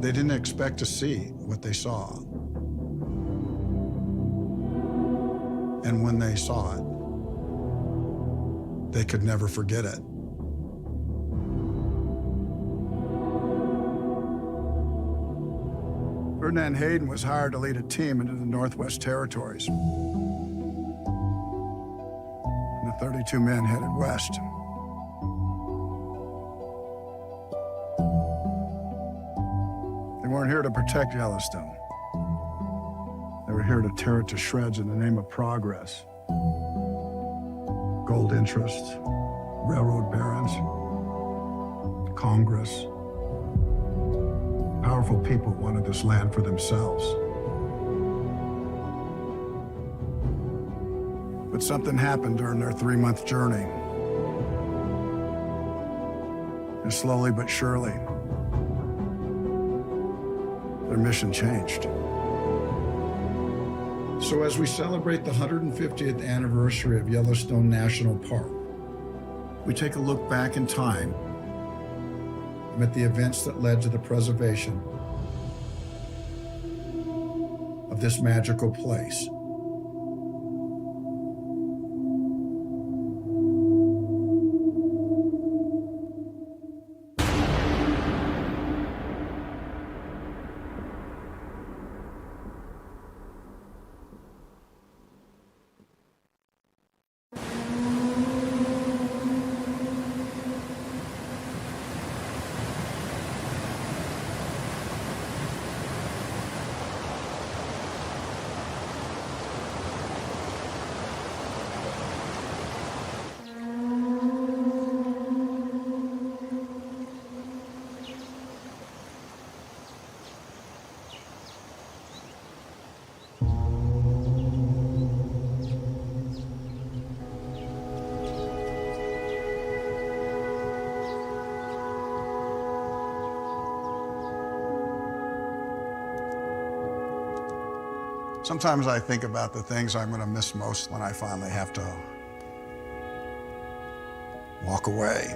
They didn't expect to see what they saw. And when they saw it, they could never forget it. Ferdinand Hayden was hired to lead a team into the Northwest Territories. And the 32 men headed west. They weren't here to protect Yellowstone. They were here to tear it to shreds in the name of progress. Gold interests, railroad barons, Congress. Powerful people wanted this land for themselves. But something happened during their 3-month journey. And slowly but surely, their mission changed. So as we celebrate the 150th anniversary of Yellowstone National Park, we take a look back in time at the events that led to the preservation of this magical place. Sometimes I think about the things I'm going to miss most when I finally have to walk away.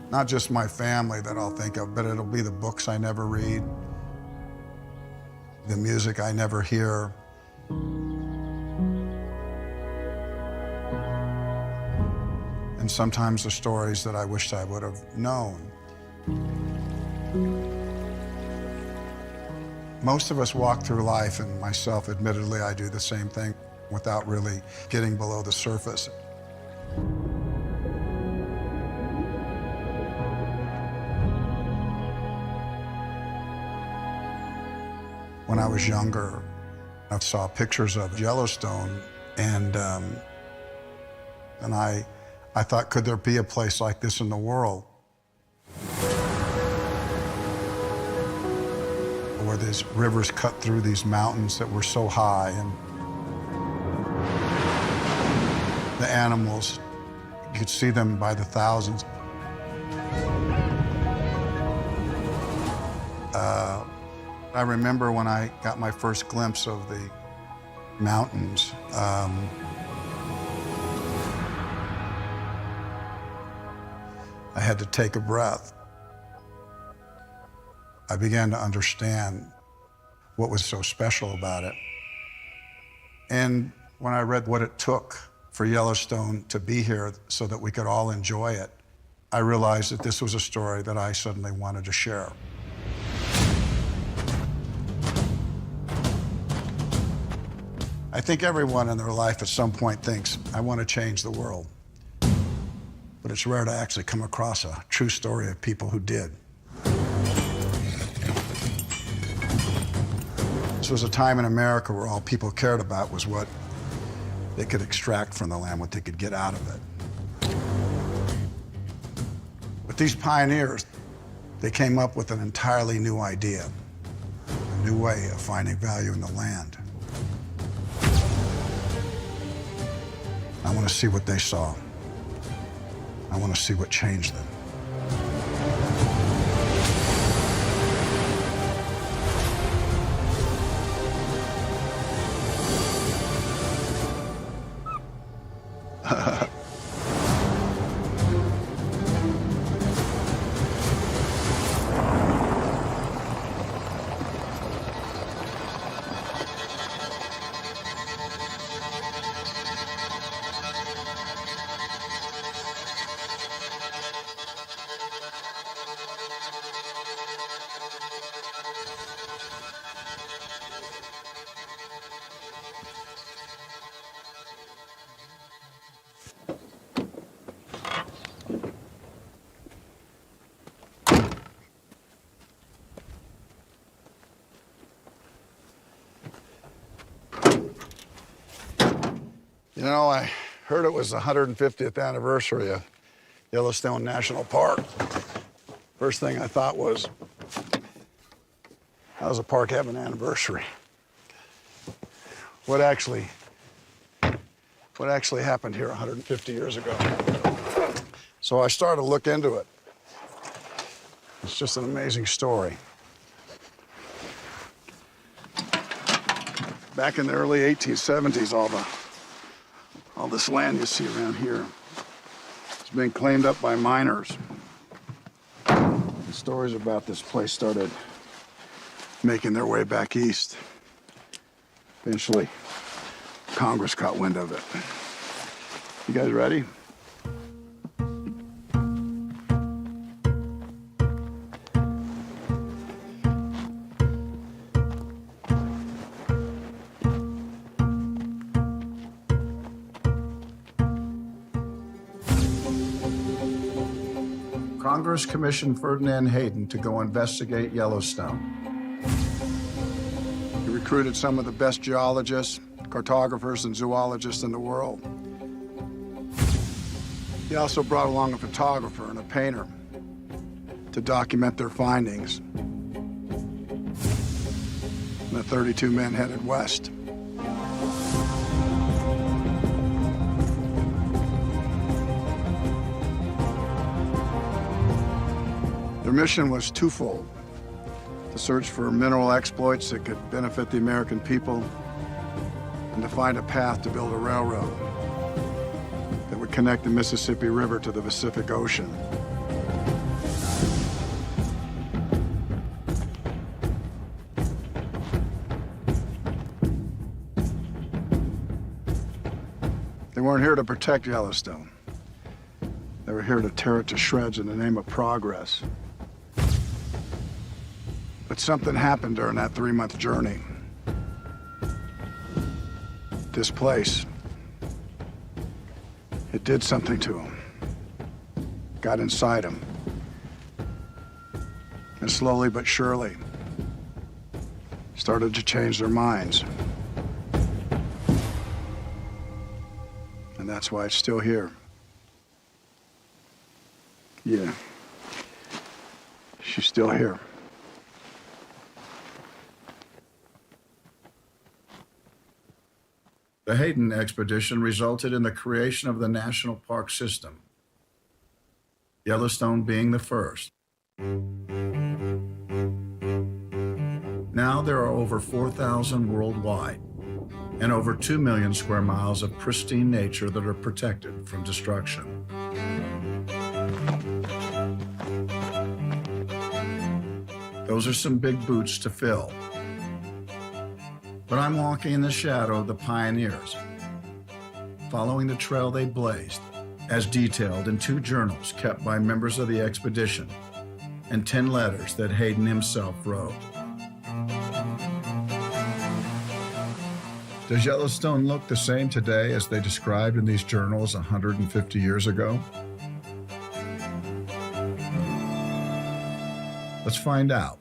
Not just my family that I'll think of, but it'll be the books I never read, the music I never hear, and sometimes the stories that I wished I would have known. Most of us walk through life, and myself, admittedly, I do the same thing without really getting below the surface. When I was younger, I saw pictures of Yellowstone, and I thought, could there be a place like this in the world? Where these rivers cut through these mountains that were so high, and the animals, you could see them by the thousands. I remember when I got my first glimpse of the mountains, I had to take a breath. I began to understand what was so special about it. And when I read what it took for Yellowstone to be here so that we could all enjoy it, I realized that this was a story that I suddenly wanted to share. I think everyone in their life at some point thinks, I want to change the world. But it's rare to actually come across a true story of people who did. This was a time in America where all people cared about was what they could extract from the land, what they could get out of it. But these pioneers, they came up with an entirely new idea, a new way of finding value in the land. I want to see what they saw. I want to see what changed them. You know, I heard it was the 150th anniversary of Yellowstone National Park. First thing I thought was, how does a park have an anniversary? What actually happened here 150 years ago? So I started to look into it. It's just an amazing story. Back in the early 1870s, all this land you see around here has been claimed up by miners. The stories about this place started making their way back east. Eventually, Congress caught wind of it. You guys ready? Congress commissioned Ferdinand Hayden to go investigate Yellowstone. He recruited some of the best geologists, cartographers, and zoologists in the world. He also brought along a photographer and a painter to document their findings. And the 32 men headed west. Their mission was twofold: to search for mineral exploits that could benefit the American people, and to find a path to build a railroad that would connect the Mississippi River to the Pacific Ocean. They weren't here to protect Yellowstone. They were here to tear it to shreds in the name of progress. But something happened during that 3-month journey. This place, it did something to them. Got inside them. And slowly but surely, started to change their minds. And that's why it's still here. Yeah. She's still here. The Hayden expedition resulted in the creation of the National Park System, Yellowstone being the first. Now there are over 4,000 worldwide and over 2 million square miles of pristine nature that are protected from destruction. Those are some big boots to fill. But I'm walking in the shadow of the pioneers, following the trail they blazed, as detailed in 2 journals kept by members of the expedition and 10 letters that Hayden himself wrote. Does Yellowstone look the same today as they described in these journals 150 years ago? Let's find out.